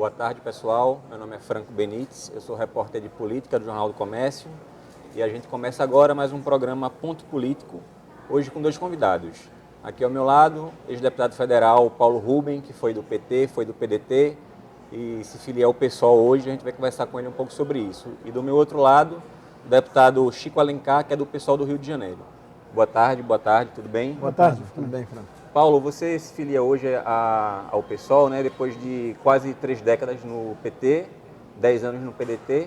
Boa tarde, pessoal. Meu nome é Franco Benites, eu sou repórter de política do Jornal do Comércio e a gente começa agora mais um programa Ponto Político, hoje com dois convidados. Aqui ao meu lado, ex-deputado federal Paulo Rubem, que foi do PT, foi do PDT e se filia ao PSOL hoje, a gente vai conversar com ele um pouco sobre isso. E do meu outro lado, o deputado Chico Alencar, que é do PSOL do Rio de Janeiro. Boa tarde, tudo bem? Boa tarde, tudo bem, Franco? Paulo, você se filia hoje ao PSOL, né, depois de quase 3 décadas no PT, 10 anos no PDT.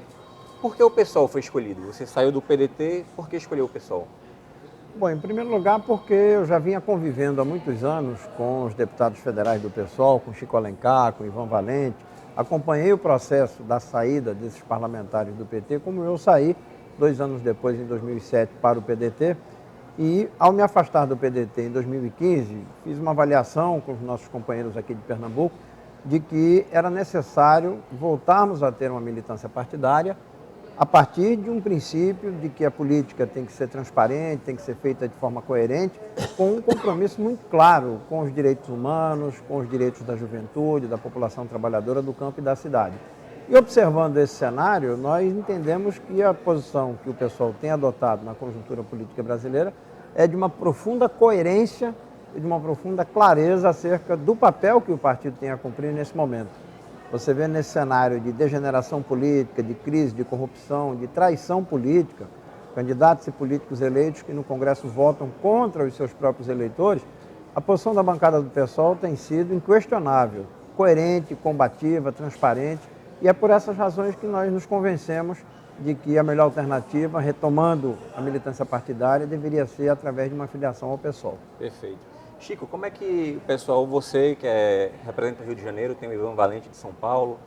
Por que o PSOL foi escolhido? Você saiu do PDT, por que escolheu o PSOL? Bom, em primeiro lugar, porque eu já vinha convivendo há muitos anos com os deputados federais do PSOL, com Chico Alencar, com Ivan Valente. Acompanhei o processo da saída desses parlamentares do PT, como eu saí 2 anos depois, em 2007, para o PDT. E, ao me afastar do PDT em 2015, fiz uma avaliação com os nossos companheiros aqui de Pernambuco de que era necessário voltarmos a ter uma militância partidária a partir de um princípio de que a política tem que ser transparente, tem que ser feita de forma coerente, com um compromisso muito claro com os direitos humanos, com os direitos da juventude, da população trabalhadora do campo e da cidade. E observando esse cenário, nós entendemos que a posição que o pessoal tem adotado na conjuntura política brasileira é de uma profunda coerência e de uma profunda clareza acerca do papel que o partido tem a cumprir nesse momento. Você vê nesse cenário de degeneração política, de crise, de corrupção, de traição política, candidatos e políticos eleitos que no Congresso votam contra os seus próprios eleitores, a posição da bancada do PSOL tem sido inquestionável, coerente, combativa, transparente, e é por essas razões que nós nos convencemos de que a melhor alternativa, retomando a militância partidária, deveria ser através de uma filiação ao PSOL. Perfeito. Chico, como é que o pessoal, você que representa o Rio de Janeiro, tem o Ivan Valente de São Paulo,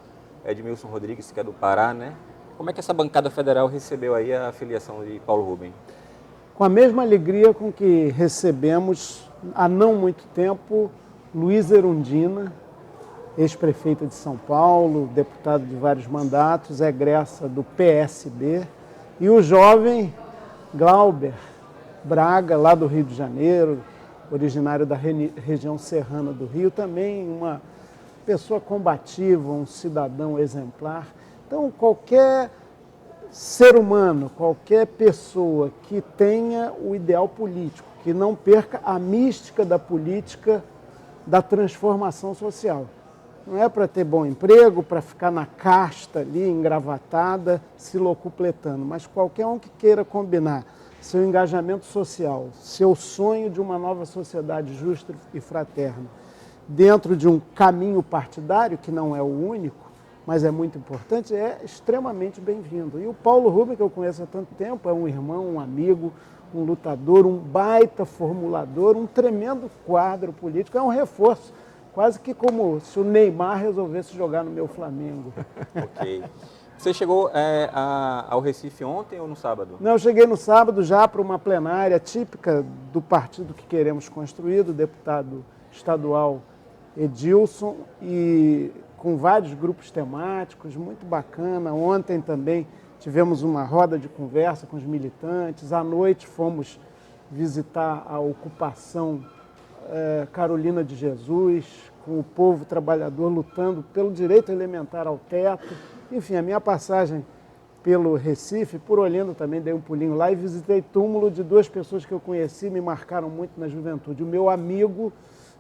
Edmilson Rodrigues, que é do Pará, né? Como é que essa bancada federal recebeu aí a filiação de Paulo Rubem? Com a mesma alegria com que recebemos, há não muito tempo, Luiz Erundina, ex-prefeita de São Paulo, deputado de vários mandatos, egressa do PSB, e o jovem Glauber Braga, lá do Rio de Janeiro, originário da região serrana do Rio, também uma pessoa combativa, um cidadão exemplar. Então, qualquer ser humano, qualquer pessoa que tenha o ideal político, que não perca a mística da política, da transformação social. Não é para ter bom emprego, para ficar na casta ali, engravatada, se locupletando, mas qualquer um que queira combinar seu engajamento social, seu sonho de uma nova sociedade justa e fraterna, dentro de um caminho partidário, que não é o único, mas é muito importante, é extremamente bem-vindo. E o Paulo Rubem, que eu conheço há tanto tempo, é um irmão, um amigo, um lutador, um baita formulador, um tremendo quadro político, é um reforço. Quase que como se o Neymar resolvesse jogar no meu Flamengo. Ok. Você chegou ao Recife ontem ou no sábado? Não, eu cheguei no sábado já para uma plenária típica do partido que queremos construir, do deputado estadual Edilson, e com vários grupos temáticos, muito bacana. Ontem também tivemos uma roda de conversa com os militantes. À noite fomos visitar a ocupação Carolina de Jesus, com o povo trabalhador lutando pelo direito elementar ao teto. Enfim, a minha passagem pelo Recife, por Olinda também dei um pulinho lá e visitei túmulo de 2 pessoas que eu conheci e me marcaram muito na juventude. O meu amigo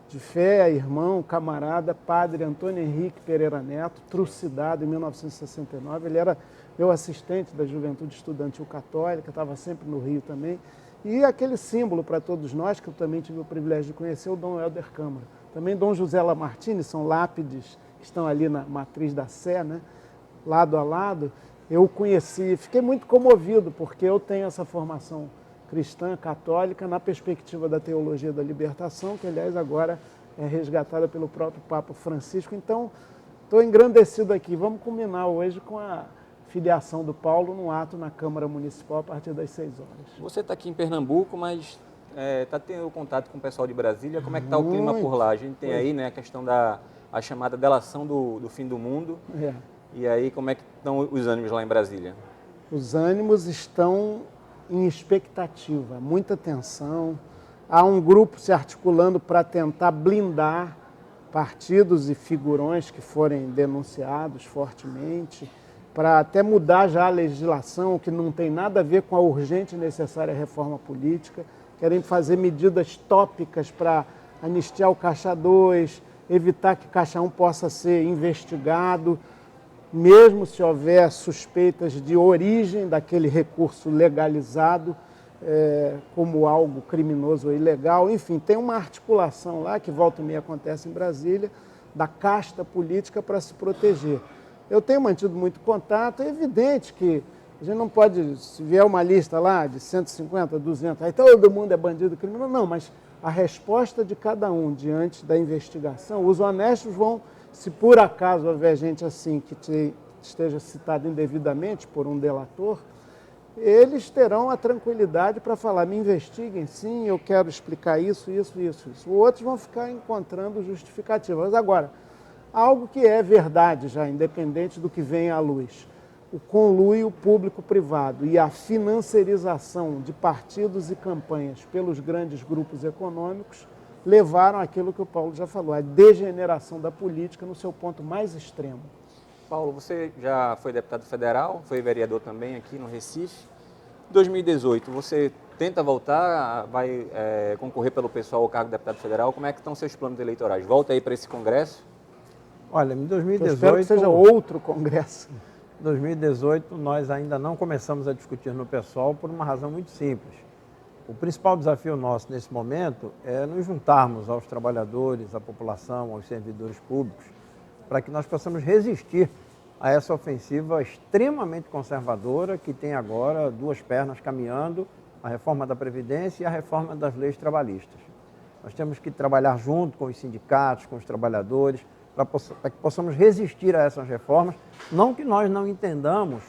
de fé, irmão, camarada, padre Antônio Henrique Pereira Neto, trucidado em 1969. Ele era meu assistente da Juventude Estudantil Católica, estava sempre no Rio também. E aquele símbolo para todos nós, que eu também tive o privilégio de conhecer, o Dom Helder Câmara. Também Dom José Lamartine, são lápides que estão ali na matriz da Sé, né? Lado a lado. Eu conheci, fiquei muito comovido, porque eu tenho essa formação cristã, católica, na perspectiva da teologia da libertação, que, aliás, agora é resgatada pelo próprio Papa Francisco. Então, estou engrandecido aqui. Vamos culminar hoje com a filiação do Paulo num ato na Câmara Municipal a partir das 6 horas. Você está aqui em Pernambuco, mas está tendo contato com o pessoal de Brasília. Como é que está o clima por lá? A gente tem aí, né, a questão a chamada delação do fim do mundo. É. E aí, como é que estão os ânimos lá em Brasília? Os ânimos estão em expectativa, muita tensão. Há um grupo se articulando para tentar blindar partidos e figurões que forem denunciados fortemente, para até mudar já a legislação, que não tem nada a ver com a urgente e necessária reforma política. Querem fazer medidas tópicas para anistiar o Caixa 2, evitar que Caixa 1 possa ser investigado, mesmo se houver suspeitas de origem daquele recurso legalizado, como algo criminoso ou ilegal. Enfim, tem uma articulação lá, que volta e meia acontece em Brasília, da casta política para se proteger. Eu tenho mantido muito contato, é evidente que a gente não pode, se vier uma lista lá de 150, 200, aí todo mundo é bandido criminoso, não, mas a resposta de cada um diante da investigação, os honestos vão, se por acaso houver gente assim que esteja citado indevidamente por um delator, eles terão a tranquilidade para falar, me investiguem, sim, eu quero explicar isso. Outros vão ficar encontrando justificativas. Agora, algo que é verdade já, independente do que venha à luz, o conluio público-privado e a financiarização de partidos e campanhas pelos grandes grupos econômicos levaram àquilo que o Paulo já falou, a degeneração da política no seu ponto mais extremo. Paulo, você já foi deputado federal, foi vereador também aqui no Recife. Em 2018, você tenta voltar, vai concorrer pelo pessoal ao cargo de deputado federal. Como é que estão seus planos eleitorais? Volta aí para esse congresso? Olha, em 2018... Eu espero que seja outro congresso. Em 2018, nós ainda não começamos a discutir no PSOL por uma razão muito simples. O principal desafio nosso nesse momento é nos juntarmos aos trabalhadores, à população, aos servidores públicos, para que nós possamos resistir a essa ofensiva extremamente conservadora que tem agora duas pernas caminhando, a reforma da Previdência e a reforma das leis trabalhistas. Nós temos que trabalhar junto com os sindicatos, com os trabalhadores, para que possamos resistir a essas reformas, não que nós não entendamos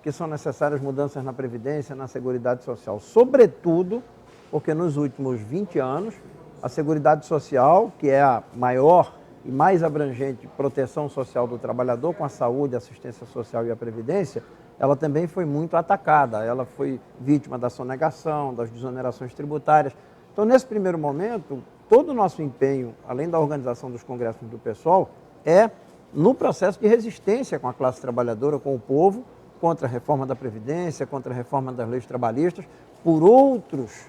que são necessárias mudanças na Previdência, na Seguridade Social, sobretudo porque nos últimos 20 anos, a Seguridade Social, que é a maior e mais abrangente proteção social do trabalhador, com a saúde, a assistência social e a previdência, ela também foi muito atacada. Ela foi vítima da sonegação, das desonerações tributárias. Então, nesse primeiro momento, todo o nosso empenho, além da organização dos congressos do PSOL, é no processo de resistência com a classe trabalhadora, com o povo, contra a reforma da Previdência, contra a reforma das leis trabalhistas, por outros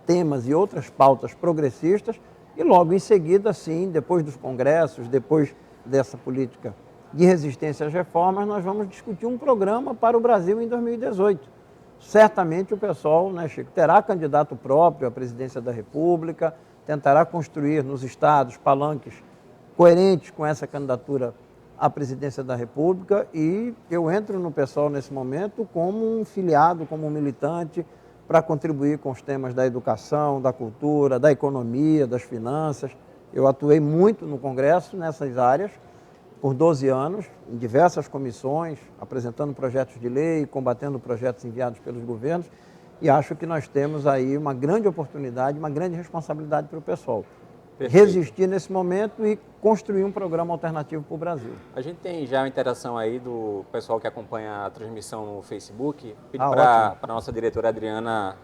temas e outras pautas progressistas. E logo em seguida, sim, depois dos congressos, depois dessa política de resistência às reformas, nós vamos discutir um programa para o Brasil em 2018. Certamente o PSOL, né, Chico, terá candidato próprio à presidência da República, tentará construir nos estados palanques coerentes com essa candidatura à presidência da República, e eu entro no PSOL nesse momento como um filiado, como um militante, para contribuir com os temas da educação, da cultura, da economia, das finanças. Eu atuei muito no Congresso nessas áreas por 12 anos, em diversas comissões, apresentando projetos de lei, combatendo projetos enviados pelos governos, e acho que nós temos aí uma grande oportunidade, uma grande responsabilidade para o PSOL. Perfeito. Resistir nesse momento e construir um programa alternativo para o Brasil. A gente tem já uma interação aí do pessoal que acompanha a transmissão no Facebook. Pedi ótimo. para a nossa diretora Adriana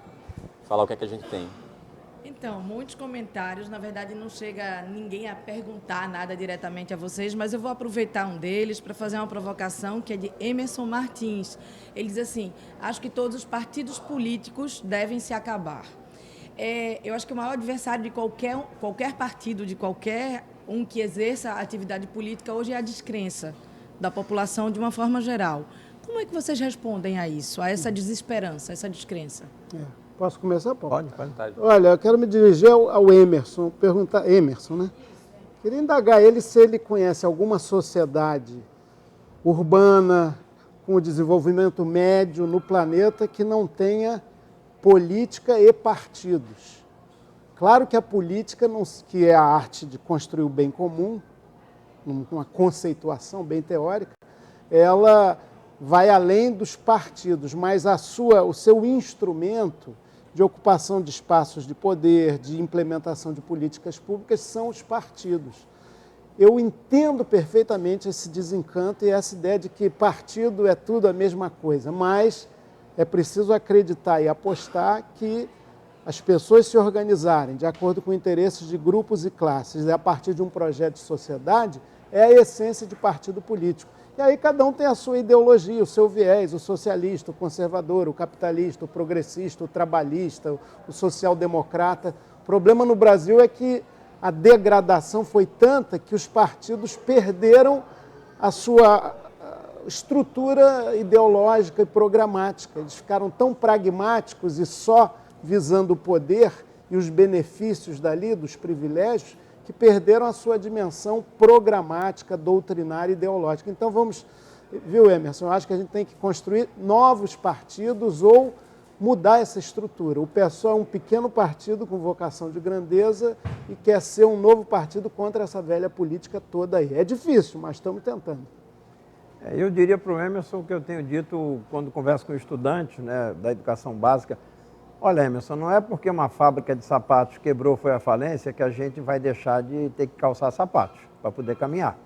falar o que é que a gente tem. Então, muitos comentários, na verdade não chega ninguém a perguntar nada diretamente a vocês, mas eu vou aproveitar um deles para fazer uma provocação que é de Emerson Martins. Ele diz assim, acho que todos os partidos políticos devem se acabar. Eu acho que o maior adversário de qualquer partido, de qualquer um que exerça atividade política hoje é a descrença da população de uma forma geral. Como é que vocês respondem a isso, a essa desesperança, a essa descrença? Posso começar, Paulo? Pode. Olha, eu quero me dirigir ao Emerson, perguntar, Emerson, né? Queria indagar ele se ele conhece alguma sociedade urbana com o desenvolvimento médio no planeta que não tenha política e partidos. Claro que a política, que é a arte de construir o bem comum, uma conceituação bem teórica, ela vai além dos partidos, mas o seu instrumento de ocupação de espaços de poder, de implementação de políticas públicas, são os partidos. Eu entendo perfeitamente esse desencanto e essa ideia de que partido é tudo a mesma coisa, mas é preciso acreditar e apostar que as pessoas se organizarem de acordo com interesses de grupos e classes a partir de um projeto de sociedade é a essência de partido político. E aí cada um tem a sua ideologia, o seu viés, o socialista, o conservador, o capitalista, o progressista, o trabalhista, o social-democrata. O problema no Brasil é que a degradação foi tanta que os partidos perderam a sua estrutura ideológica e programática. Eles ficaram tão pragmáticos e só visando o poder e os benefícios dali, dos privilégios, que perderam a sua dimensão programática, doutrinária e ideológica. Então vamos, viu, Emerson, eu acho que a gente tem que construir novos partidos ou mudar essa estrutura. O PSOL é um pequeno partido com vocação de grandeza e quer ser um novo partido contra essa velha política toda aí. É difícil, mas estamos tentando. Eu diria para o Emerson o que eu tenho dito quando converso com estudantes, né, da educação básica. Olha, Emerson, não é porque uma fábrica de sapatos quebrou, foi à falência, que a gente vai deixar de ter que calçar sapatos para poder caminhar.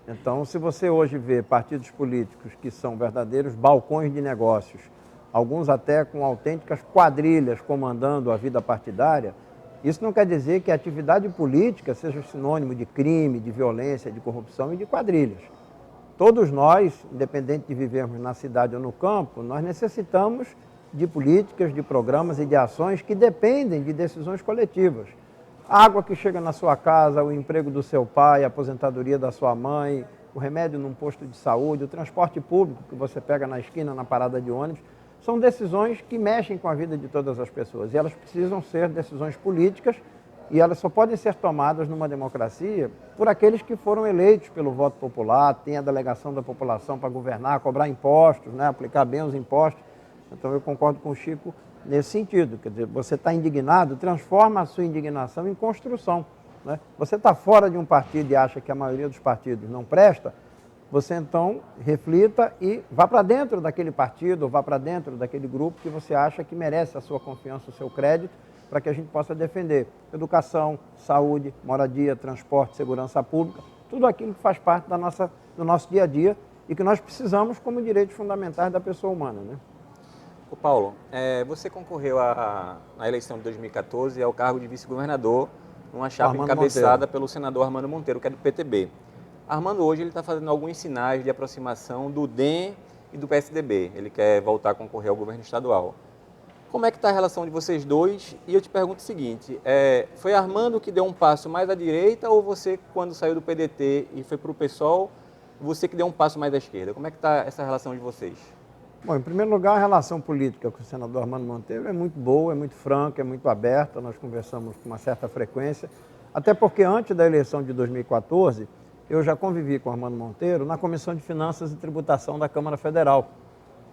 Então, se você hoje vê partidos políticos que são verdadeiros balcões de negócios, alguns até com autênticas quadrilhas comandando a vida partidária, isso não quer dizer que a atividade política seja sinônimo de crime, de violência, de corrupção e de quadrilhas. Todos nós, independente de vivermos na cidade ou no campo, nós necessitamos de políticas, de programas e de ações que dependem de decisões coletivas. A água que chega na sua casa, o emprego do seu pai, a aposentadoria da sua mãe, o remédio num posto de saúde, o transporte público que você pega na esquina, na parada de ônibus, são decisões que mexem com a vida de todas as pessoas. E elas precisam ser decisões políticas e elas só podem ser tomadas numa democracia por aqueles que foram eleitos pelo voto popular, têm a delegação da população para governar, cobrar impostos, né, aplicar bem os impostos. Então eu concordo com o Chico nesse sentido, quer dizer, você está indignado, transforma a sua indignação em construção, né? Você está fora de um partido e acha que a maioria dos partidos não presta, você então reflita e vá para dentro daquele partido, ou vá para dentro daquele grupo que você acha que merece a sua confiança, o seu crédito, para que a gente possa defender educação, saúde, moradia, transporte, segurança pública, tudo aquilo que faz parte do nosso dia a dia e que nós precisamos como direitos fundamentais da pessoa humana, né? Ô Paulo, você concorreu à eleição de 2014 ao cargo de vice-governador numa chapa encabeçada pelo senador Armando Monteiro, que é do PTB. Armando hoje está fazendo alguns sinais de aproximação do DEM e do PSDB. Ele quer voltar a concorrer ao governo estadual. Como é que está a relação de vocês dois? E eu te pergunto o seguinte, foi Armando que deu um passo mais à direita ou você, quando saiu do PDT e foi para o PSOL, você que deu um passo mais à esquerda? Como é que está essa relação de vocês? Bom, em primeiro lugar, a relação política com o senador Armando Monteiro é muito boa, é muito franca, é muito aberta, nós conversamos com uma certa frequência, até porque antes da eleição de 2014, eu já convivi com o Armando Monteiro na Comissão de Finanças e Tributação da Câmara Federal,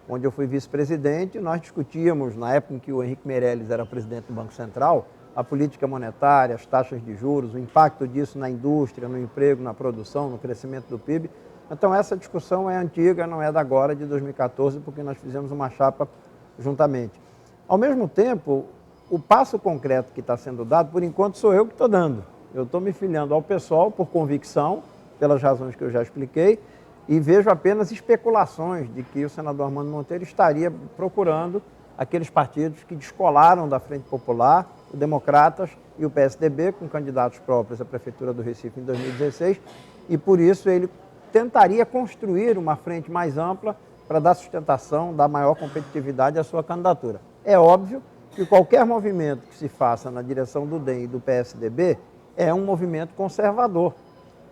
onde eu fui vice-presidente e nós discutíamos, na época em que o Henrique Meirelles era presidente do Banco Central, a política monetária, as taxas de juros, o impacto disso na indústria, no emprego, na produção, no crescimento do PIB. Então, essa discussão é antiga, não é da agora, de 2014, porque nós fizemos uma chapa juntamente. Ao mesmo tempo, o passo concreto que está sendo dado, por enquanto, sou eu que estou dando. Eu estou me filiando ao PSOL por convicção, pelas razões que eu já expliquei, e vejo apenas especulações de que o senador Armando Monteiro estaria procurando aqueles partidos que descolaram da Frente Popular, o Democratas e o PSDB, com candidatos próprios à Prefeitura do Recife em 2016, e por isso ele tentaria construir uma frente mais ampla para dar sustentação, dar maior competitividade à sua candidatura. É óbvio que qualquer movimento que se faça na direção do DEM e do PSDB é um movimento conservador,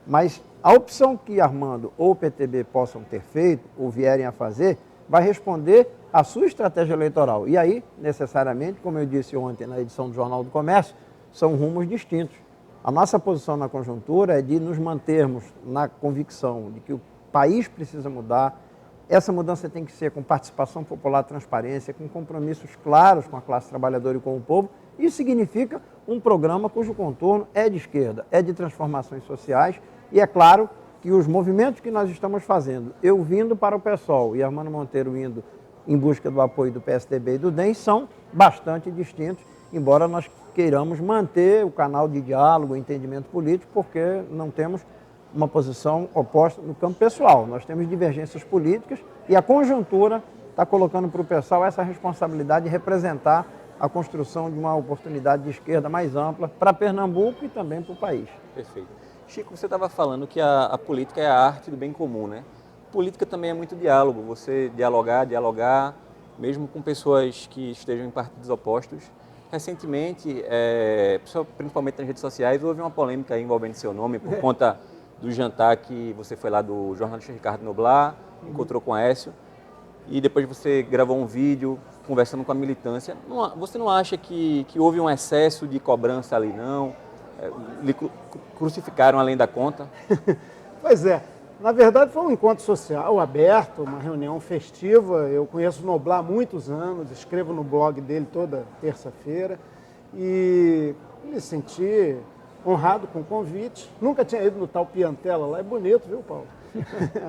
mas a opção que Armando ou o PTB possam ter feito ou vierem a fazer vai responder à sua estratégia eleitoral. E aí, necessariamente, como eu disse ontem na edição do Jornal do Comércio, são rumos distintos. A nossa posição na conjuntura é de nos mantermos na convicção de que o país precisa mudar. Essa mudança tem que ser com participação popular, transparência, com compromissos claros com a classe trabalhadora e com o povo. Isso significa um programa cujo contorno é de esquerda, é de transformações sociais. E é claro que os movimentos que nós estamos fazendo, eu vindo para o PSOL e Armando Monteiro indo em busca do apoio do PSDB e do DEM, são bastante distintos, embora nós queiramos manter o canal de diálogo, o entendimento político, porque não temos uma posição oposta no campo pessoal. Nós temos divergências políticas e a conjuntura está colocando para o pessoal essa responsabilidade de representar a construção de uma oportunidade de esquerda mais ampla para Pernambuco e também para o país. Perfeito. Chico, você estava falando que a política é a arte do bem comum, né? Política também é muito diálogo, você dialogar, mesmo com pessoas que estejam em partidos opostos. Recentemente, principalmente nas redes sociais, houve uma polêmica envolvendo seu nome por conta do jantar que você foi lá do jornalista Ricardo Noblar, encontrou com Aécio, e depois você gravou um vídeo conversando com a militância. Você não acha que houve um excesso de cobrança ali, não? Lhe crucificaram além da conta? Pois é. Na verdade, foi um encontro social aberto, uma reunião festiva. Eu conheço o Noblar há muitos anos, escrevo no blog dele toda terça-feira e me senti honrado com o convite. Nunca tinha ido no tal Piantela lá, é bonito, viu, Paulo?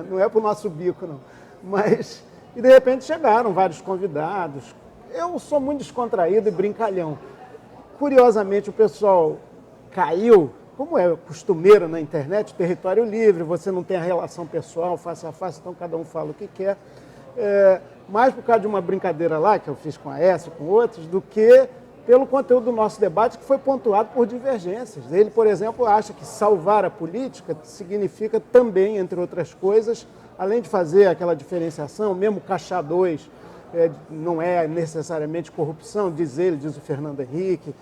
Não é para o nosso bico, não. Mas, e de repente chegaram vários convidados. Eu sou muito descontraído e brincalhão. Curiosamente, o pessoal caiu, como é costumeiro na internet, território livre, você não tem a relação pessoal, face a face, então cada um fala o que quer. Mais por causa de uma brincadeira lá, que eu fiz com a Aécio, com outros, do que pelo conteúdo do nosso debate, que foi pontuado por divergências. Ele, por exemplo, acha que salvar a política significa também, entre outras coisas, além de fazer aquela diferenciação, mesmo Caixa 2 não é necessariamente corrupção, diz ele, diz o Fernando Henrique,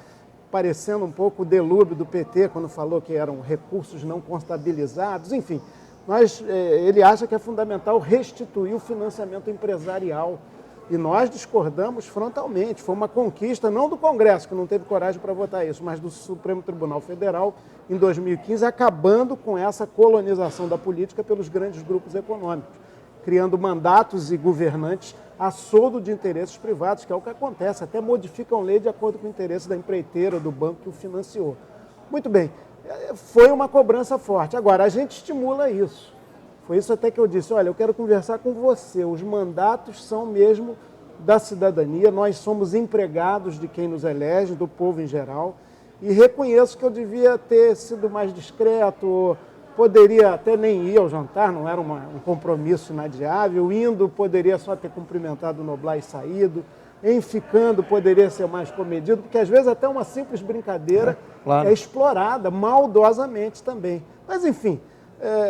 parecendo um pouco o delúbio do PT, quando falou que eram recursos não contabilizados, enfim. Mas ele acha que é fundamental restituir o financiamento empresarial. E nós discordamos frontalmente. Foi uma conquista, não do Congresso, que não teve coragem para votar isso, mas do Supremo Tribunal Federal, em 2015, acabando com essa colonização da política pelos grandes grupos econômicos, criando mandatos e governantes a soldo de interesses privados, que é o que acontece, até modificam lei de acordo com o interesse da empreiteira, do banco que o financiou. Muito bem, foi uma cobrança forte. Agora, a gente estimula isso. Foi isso até que eu disse, olha, eu quero conversar com você, os mandatos são mesmo da cidadania, nós somos empregados de quem nos elege, do povo em geral, e reconheço que eu devia ter sido mais discreto, poderia até nem ir ao jantar, não era um compromisso inadiável. Indo, poderia só ter cumprimentado o Noblar e saído. Em ficando, poderia ser mais comedido, porque às vezes até uma simples brincadeira é explorada maldosamente também. Mas, enfim,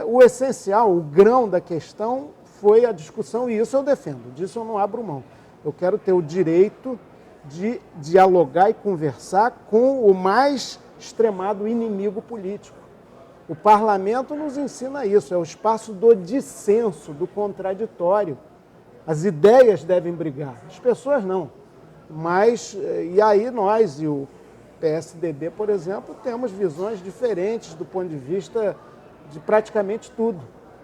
o essencial, o grão da questão foi a discussão, e isso eu defendo, disso eu não abro mão. Eu quero ter o direito de dialogar e conversar com o mais extremado inimigo político. O parlamento nos ensina isso, é o espaço do dissenso, do contraditório. As ideias devem brigar, as pessoas não. Mas, e aí nós e o PSDB, por exemplo, temos visões diferentes do ponto de vista de praticamente tudo.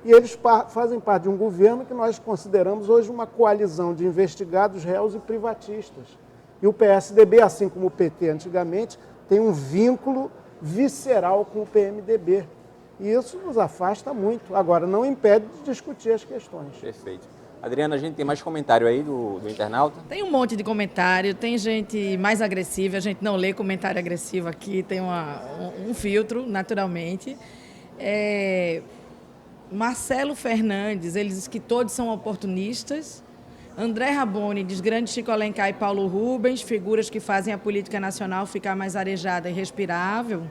E eles fazem parte de um governo que nós consideramos hoje uma coalizão de investigados, réus e privatistas. E o PSDB, assim como o PT antigamente, tem um vínculo visceral com o PMDB. E isso nos afasta muito. Agora, não impede de discutir as questões. Perfeito. Adriana, a gente tem mais comentário aí do internauta? Tem um monte de comentário, tem gente mais agressiva, a gente não lê comentário agressivo aqui, tem um filtro, naturalmente. Marcelo Fernandes, ele diz que todos são oportunistas. André Raboni diz grande Chico Alencar e Paulo Rubens, figuras que fazem a política nacional ficar mais arejada e respirável.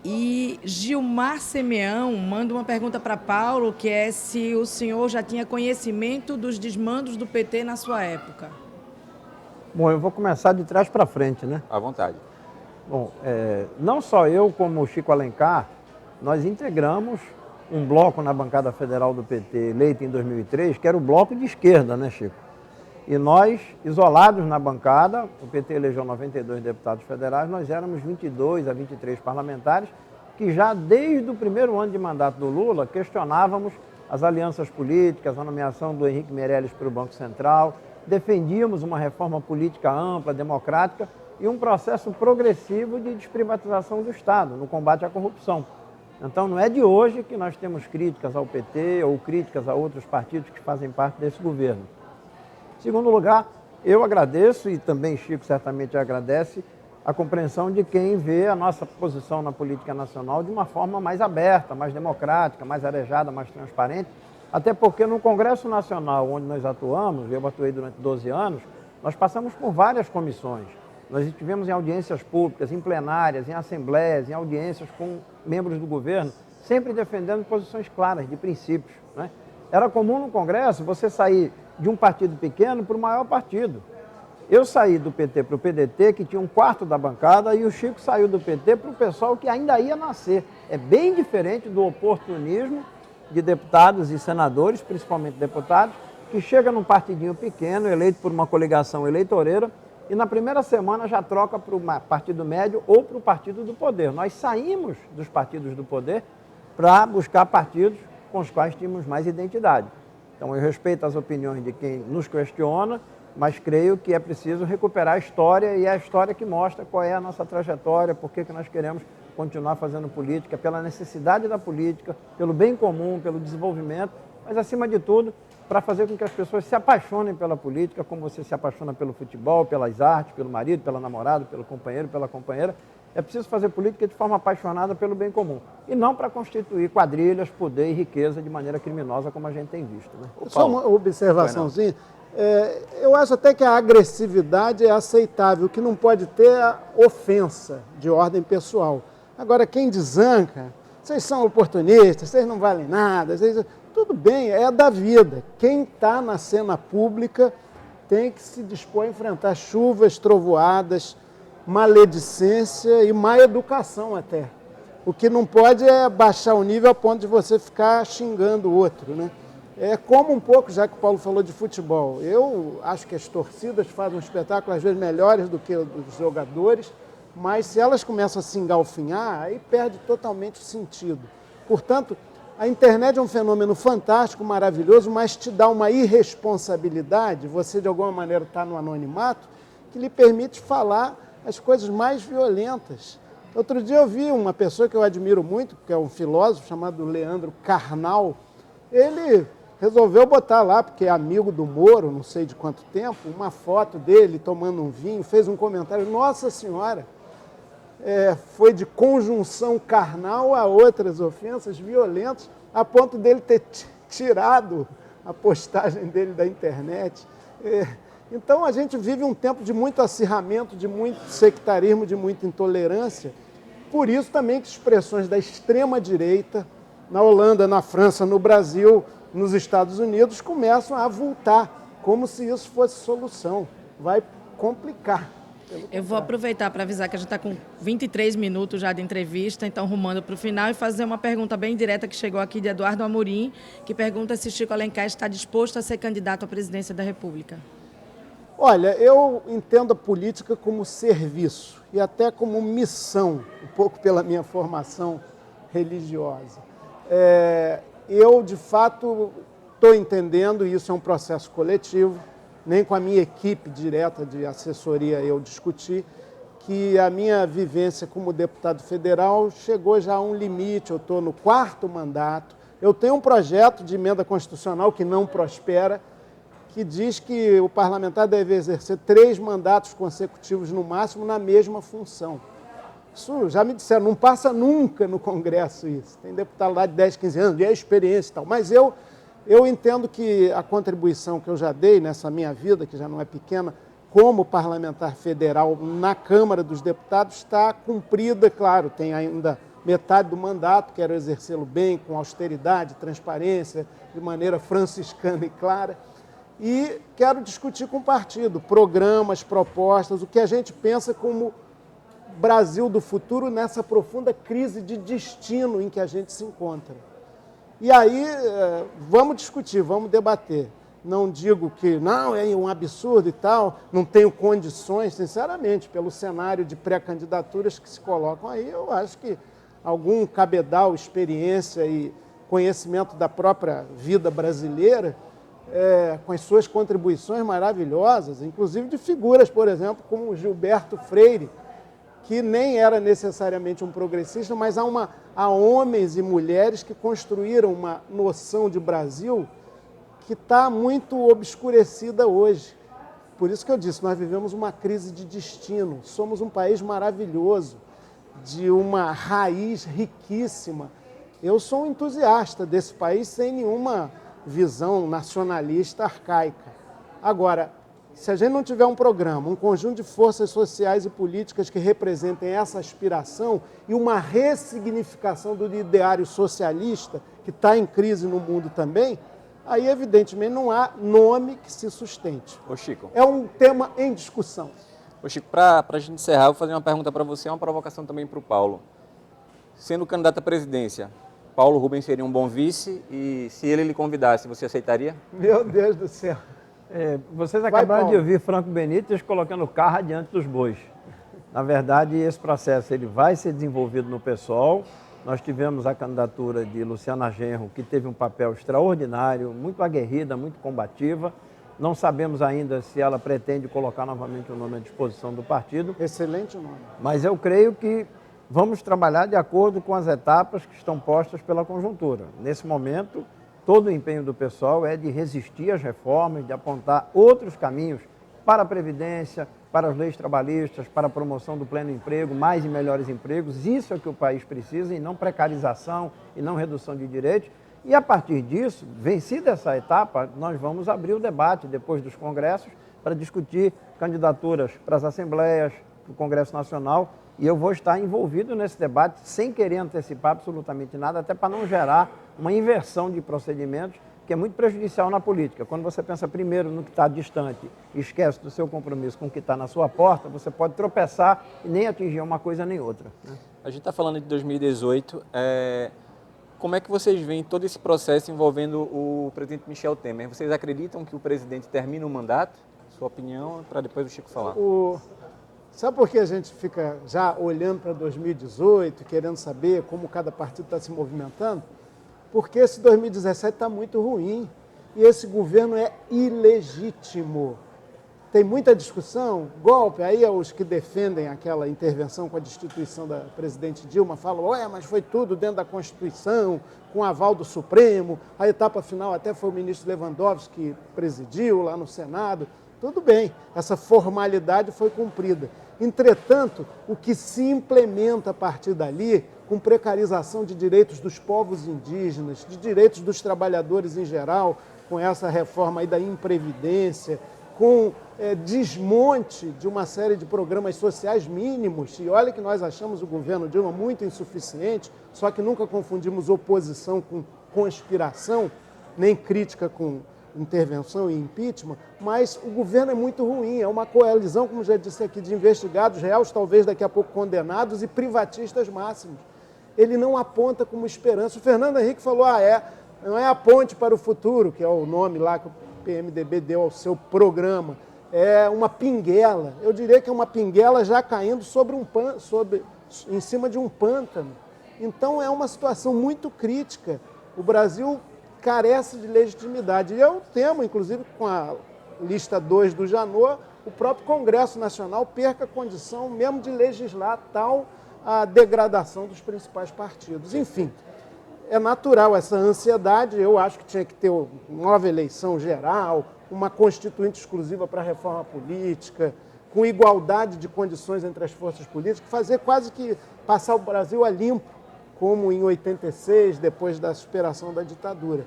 E Gilmar Semeão manda uma pergunta para Paulo, que é se o senhor já tinha conhecimento dos desmandos do PT na sua época. Bom, eu vou começar de trás para frente, né? À vontade. Bom, não só eu como o Chico Alencar, nós integramos um bloco na bancada federal do PT, eleito em 2003, que era o bloco de esquerda, né, Chico? E nós, isolados na bancada, o PT elegeu 92 deputados federais, nós éramos 22 a 23 parlamentares, que já desde o primeiro ano de mandato do Lula questionávamos as alianças políticas, a nomeação do Henrique Meirelles para o Banco Central, defendíamos uma reforma política ampla, democrática e um processo progressivo de desprivatização do Estado, no combate à corrupção. Então, não é de hoje que nós temos críticas ao PT ou críticas a outros partidos que fazem parte desse governo. Em segundo lugar, eu agradeço, e também Chico certamente agradece, a compreensão de quem vê a nossa posição na política nacional de uma forma mais aberta, mais democrática, mais arejada, mais transparente, até porque no Congresso Nacional, onde nós atuamos, eu atuei durante 12 anos, Nós passamos por várias comissões. Nós estivemos em audiências públicas, em plenárias, em assembleias, em audiências com membros do governo, sempre defendendo posições claras, de princípios, né? Era comum no Congresso você sair de um partido pequeno para o maior partido. Eu saí do PT para o PDT, que tinha um quarto da bancada, e o Chico saiu do PT para o pessoal que ainda ia nascer. É bem diferente do oportunismo de deputados e senadores, principalmente deputados, que chega num partidinho pequeno, eleito por uma coligação eleitoreira, e na primeira semana já troca para o partido médio ou para o partido do poder. Nós saímos dos partidos do poder para buscar partidos com os quais tínhamos mais identidade. Então eu respeito as opiniões de quem nos questiona, mas creio que é preciso recuperar a história, e é a história que mostra qual é a nossa trajetória, por que nós queremos continuar fazendo política, pela necessidade da política, pelo bem comum, pelo desenvolvimento, mas acima de tudo, para fazer com que as pessoas se apaixonem pela política, como você se apaixona pelo futebol, pelas artes, pelo marido, pela namorada, pelo companheiro, pela companheira. É preciso fazer política de forma apaixonada pelo bem comum, e não para constituir quadrilhas, poder e riqueza de maneira criminosa, como a gente tem visto, né? Só uma observaçãozinha. Eu acho até que a agressividade é aceitável, o que não pode ter é a ofensa de ordem pessoal. Agora, quem desanca, vocês são oportunistas, vocês não valem nada, tudo bem, é da vida. Quem está na cena pública tem que se dispor a enfrentar chuvas, trovoadas, maledicência e má educação até. O que não pode é baixar o nível a ponto de você ficar xingando o outro, né? É como um pouco, já que o Paulo falou de futebol, eu acho que as torcidas fazem um espetáculo às vezes melhores do que os jogadores, mas se elas começam a se engalfinhar, aí perde totalmente o sentido. Portanto, a internet é um fenômeno fantástico, maravilhoso, mas te dá uma irresponsabilidade, você de alguma maneira está no anonimato, que lhe permite falar as coisas mais violentas. Outro dia eu vi uma pessoa que eu admiro muito, que é um filósofo chamado Leandro Carnal. Ele resolveu botar lá, porque é amigo do Moro, não sei de quanto tempo, uma foto dele tomando um vinho, fez um comentário, nossa senhora, foi de conjunção carnal a outras ofensas violentas, a ponto dele ter tirado a postagem dele da internet. Então a gente vive um tempo de muito acirramento, de muito sectarismo, de muita intolerância. Por isso também que expressões da extrema-direita, na Holanda, na França, no Brasil, nos Estados Unidos, começam a avultar, como se isso fosse solução. Vai complicar. Eu vou aproveitar para avisar que a gente está com 23 minutos já de entrevista, então rumando para o final, e fazer uma pergunta bem direta que chegou aqui de Eduardo Amorim, que pergunta se Chico Alencar está disposto a ser candidato à presidência da República. Olha, eu entendo a política como serviço e até como missão, um pouco pela minha formação religiosa. Eu, de fato, estou entendendo, e isso é um processo coletivo, nem com a minha equipe direta de assessoria eu discuti, que a minha vivência como deputado federal chegou já a um limite. Eu estou no 4º mandato, eu tenho um projeto de emenda constitucional que não prospera, que diz que o parlamentar deve exercer 3 mandatos consecutivos no máximo na mesma função. Isso já me disseram, não passa nunca no Congresso isso. Tem deputado lá de 10, 15 anos, de experiência e tal. Mas eu entendo que a contribuição que eu já dei nessa minha vida, que já não é pequena, como parlamentar federal na Câmara dos Deputados, está cumprida. Claro, tem ainda metade do mandato, quero exercê-lo bem, com austeridade, transparência, de maneira franciscana e clara. E quero discutir com o partido programas, propostas, o que a gente pensa como Brasil do futuro nessa profunda crise de destino em que a gente se encontra. E aí, vamos discutir, vamos debater. Não digo que não, é um absurdo e tal, não tenho condições, sinceramente, pelo cenário de pré-candidaturas que se colocam aí, eu acho que algum cabedal, experiência e conhecimento da própria vida brasileira, com as suas contribuições maravilhosas, inclusive de figuras, por exemplo, como Gilberto Freire, que nem era necessariamente um progressista, mas há homens e mulheres que construíram uma noção de Brasil que está muito obscurecida hoje. Por isso que eu disse, nós vivemos uma crise de destino. Somos um país maravilhoso, de uma raiz riquíssima. Eu sou um entusiasta desse país sem nenhuma visão nacionalista arcaica. Agora, Se a gente não tiver um programa, um conjunto de forças sociais e políticas que representem essa aspiração e uma ressignificação do ideário socialista, que está em crise no mundo também, aí, evidentemente, não há nome que se sustente. Ô, Chico. É um tema em discussão. Ô, Chico, para a gente encerrar, eu vou fazer uma pergunta para você, uma provocação também para o Paulo. Sendo candidato à presidência, Paulo Rubens seria um bom vice e se ele lhe convidasse, você aceitaria? Meu Deus do céu. Vocês Vai, acabaram de Paulo. ouvir Franco Benítez colocando o carro adiante dos bois. Na verdade, esse processo ele vai ser desenvolvido no PSOL. Nós tivemos a candidatura de Luciana Genro, que teve um papel extraordinário, muito aguerrida, muito combativa. Não sabemos ainda se ela pretende colocar novamente o nome à disposição do partido. Excelente nome. Mas eu creio que vamos trabalhar de acordo com as etapas que estão postas pela conjuntura. Nesse momento, todo o empenho do pessoal é de resistir às reformas, de apontar outros caminhos para a Previdência, para as leis trabalhistas, para a promoção do pleno emprego, mais e melhores empregos. Isso é o que o país precisa, e não precarização, e não redução de direitos. E a partir disso, vencida essa etapa, nós vamos abrir o debate depois dos congressos para discutir candidaturas para as assembleias, para o Congresso Nacional, e eu vou estar envolvido nesse debate sem querer antecipar absolutamente nada, até para não gerar uma inversão de procedimentos que é muito prejudicial na política. Quando você pensa primeiro no que está distante e esquece do seu compromisso com o que está na sua porta, você pode tropeçar e nem atingir uma coisa nem outra. A gente está falando de 2018. Como é que vocês veem todo esse processo envolvendo o presidente Michel Temer? Vocês acreditam que o presidente termina o mandato? Sua opinião, para depois o Chico falar. Sabe por que a gente fica já olhando para 2018, querendo saber como cada partido está se movimentando? Porque esse 2017 está muito ruim e esse governo é ilegítimo. Tem muita discussão, golpe, aí os que defendem aquela intervenção com a destituição da presidente Dilma falam, mas foi tudo dentro da Constituição, com aval do Supremo, a etapa final até foi o ministro Lewandowski que presidiu lá no Senado. Tudo bem, essa formalidade foi cumprida. Entretanto, o que se implementa a partir dali, com precarização de direitos dos povos indígenas, de direitos dos trabalhadores em geral, com essa reforma aí da Imprevidência, com desmonte de uma série de programas sociais mínimos, e olha que nós achamos o governo Dilma muito insuficiente, só que nunca confundimos oposição com conspiração, nem crítica com intervenção e impeachment, mas o governo é muito ruim, é uma coalizão, como já disse aqui, de investigados réus, talvez daqui a pouco condenados, e privatistas máximos. Ele não aponta como esperança. O Fernando Henrique falou, não é a ponte para o futuro, que é o nome lá que o PMDB deu ao seu programa, é uma pinguela. Eu diria que é uma pinguela já caindo em cima de um pântano. Então é uma situação muito crítica. O Brasil carece de legitimidade. E eu temo, inclusive, com a lista 2 do Janot, o próprio Congresso Nacional perca a condição mesmo de legislar tal a degradação dos principais partidos. Enfim, é natural essa ansiedade. Eu acho que tinha que ter uma nova eleição geral, uma constituinte exclusiva para a reforma política, com igualdade de condições entre as forças políticas, fazer quase que passar o Brasil a limpo, como em 86, depois da superação da ditadura.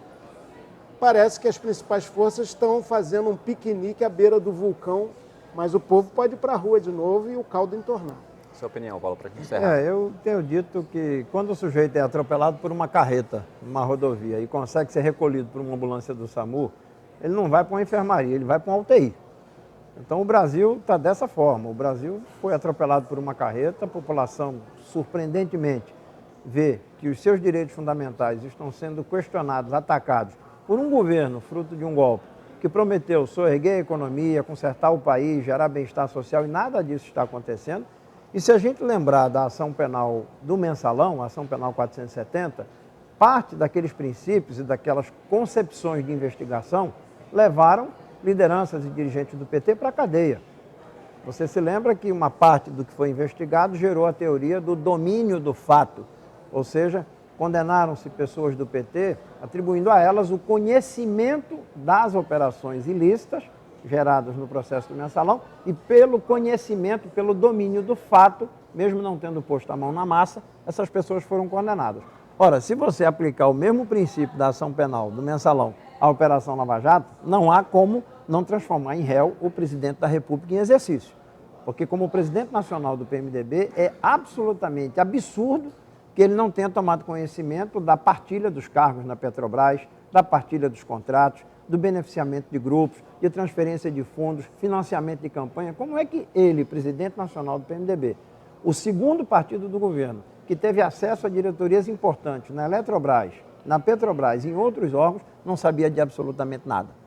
Parece que as principais forças estão fazendo um piquenique à beira do vulcão, mas o povo pode ir para a rua de novo e o caldo entornar. Sua opinião, Paulo, para a gente encerrar. Eu tenho dito que quando o sujeito é atropelado por uma carreta numa rodovia e consegue ser recolhido por uma ambulância do SAMU, ele não vai para uma enfermaria, ele vai para uma UTI. Então o Brasil está dessa forma. O Brasil foi atropelado por uma carreta, a população, surpreendentemente, vê que os seus direitos fundamentais estão sendo questionados, atacados por um governo fruto de um golpe que prometeu soerguer a economia, consertar o país, gerar bem-estar social, e nada disso está acontecendo. E se a gente lembrar da ação penal do Mensalão, a ação penal 470, parte daqueles princípios e daquelas concepções de investigação levaram lideranças e dirigentes do PT para a cadeia. Você se lembra que uma parte do que foi investigado gerou a teoria do domínio do fato, ou seja, condenaram-se pessoas do PT, atribuindo a elas o conhecimento das operações ilícitas geradas no processo do Mensalão e pelo conhecimento, pelo domínio do fato, mesmo não tendo posto a mão na massa, essas pessoas foram condenadas. Ora, se você aplicar o mesmo princípio da ação penal do Mensalão à Operação Lava Jato, não há como não transformar em réu o presidente da República em exercício. Porque como presidente nacional do PMDB, é absolutamente absurdo que ele não tenha tomado conhecimento da partilha dos cargos na Petrobras, da partilha dos contratos, do beneficiamento de grupos, de transferência de fundos, financiamento de campanha. Como é que ele, presidente nacional do PMDB, o segundo partido do governo, que teve acesso a diretorias importantes na Eletrobras, na Petrobras e em outros órgãos, não sabia de absolutamente nada?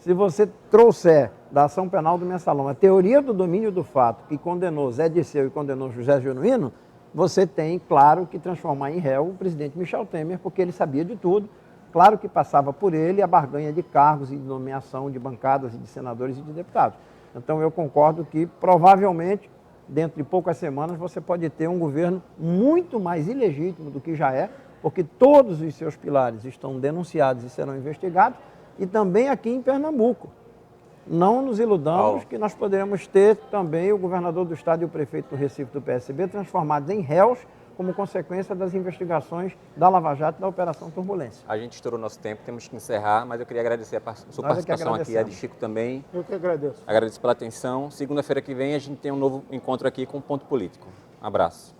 Se você trouxer da ação penal do Mensalão a teoria do domínio do fato que condenou Zé Dirceu e condenou José Genuíno, você tem, claro, que transformar em réu o presidente Michel Temer, porque ele sabia de tudo. Claro que passava por ele a barganha de cargos e de nomeação de bancadas e de senadores e de deputados. Então eu concordo que provavelmente, dentro de poucas semanas, você pode ter um governo muito mais ilegítimo do que já é, porque todos os seus pilares estão denunciados e serão investigados, e também aqui em Pernambuco. Não nos iludamos que nós poderemos ter também o governador do estado e o prefeito do Recife do PSB transformados em réus como consequência das investigações da Lava Jato e da Operação Turbulência. A gente estourou nosso tempo, temos que encerrar, mas eu queria agradecer a sua participação aqui, a de Chico também. Eu que agradeço. Agradeço pela atenção. Segunda-feira que vem a gente tem um novo encontro aqui com o Ponto Político. Um abraço.